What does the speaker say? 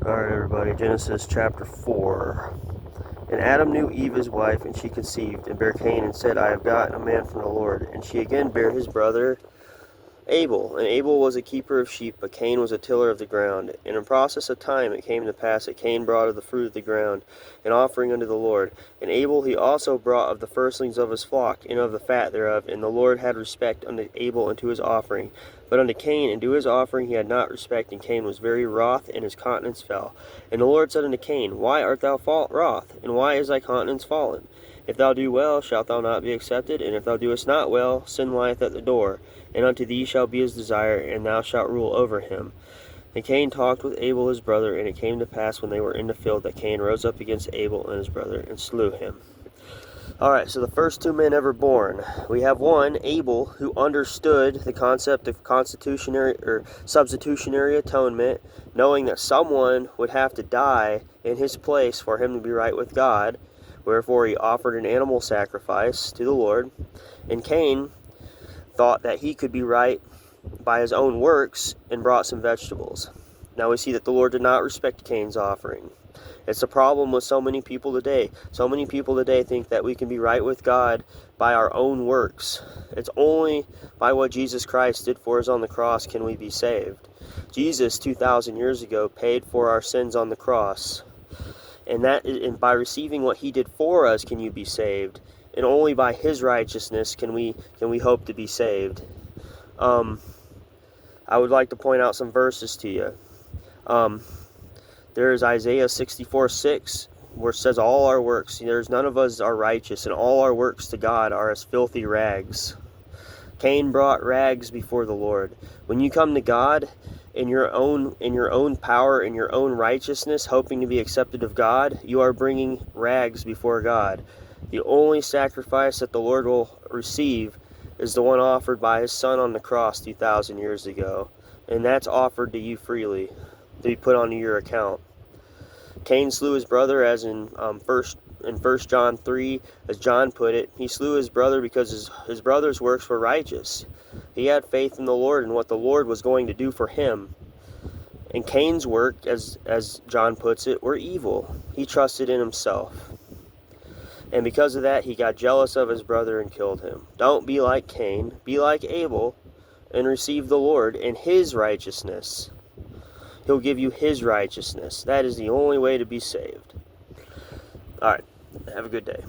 Alright, everybody, Genesis chapter 4. And Adam knew Eve his wife, and she conceived, and bare Cain, and said, I have gotten a man from the Lord. And she again bare his brother Abel. And Abel was a keeper of sheep, but Cain was a tiller of the ground. And in process of time it came to pass that Cain brought of the fruit of the ground an offering unto the Lord. And Abel he also brought of the firstlings of his flock, and of the fat thereof. And the Lord had respect unto Abel and to his offering. But unto Cain and to his offering he had not respect, and Cain was very wroth, and his countenance fell. And the Lord said unto Cain, Why art thou wroth, and why is thy countenance fallen? If thou do well, shalt thou not be accepted? And if thou doest not well, sin lieth at the door, and unto thee shall be his desire, and thou shalt rule over him. And Cain talked with Abel his brother, and it came to pass when they were in the field that Cain rose up against Abel and his brother, and slew him. Alright, so the first two men ever born. We have one, Abel, who understood the concept of constitutionary or substitutionary atonement, knowing that someone would have to die in his place for him to be right with God. Wherefore he offered an animal sacrifice to the Lord. And Cain thought that he could be right by his own works and brought some vegetables. Now we see that the Lord did not respect Cain's offering. It's a problem with so many people today. So many people today think that we can be right with God by our own works. It's only by what Jesus Christ did for us on the cross can we be saved. Jesus, 2,000 years ago, paid for our sins on the cross. And by receiving what he did for us can you be saved. And only by his righteousness can we hope to be saved. I would like to point out some verses to you. There is Isaiah 64:6, where it says, all our works, there's none of us are righteous, and all our works to God are as filthy rags. Cain brought rags before the Lord. When you come to God in your own power, in your own righteousness, hoping to be accepted of God, you are bringing rags before God. The only sacrifice that the Lord will receive is the one offered by his Son on the cross 2,000 years ago. And that's offered to you freely, to be put onto your account. Cain slew his brother, as in 1 John 3, as John put it. He slew his brother because his brother's works were righteous. He had faith in the Lord and what the Lord was going to do for him. And Cain's work, as John puts it, were evil. He trusted in himself. And because of that, he got jealous of his brother and killed him. Don't be like Cain. Be like Abel and receive the Lord in his righteousness. He'll give you his righteousness. That is the only way to be saved. Alright, have a good day.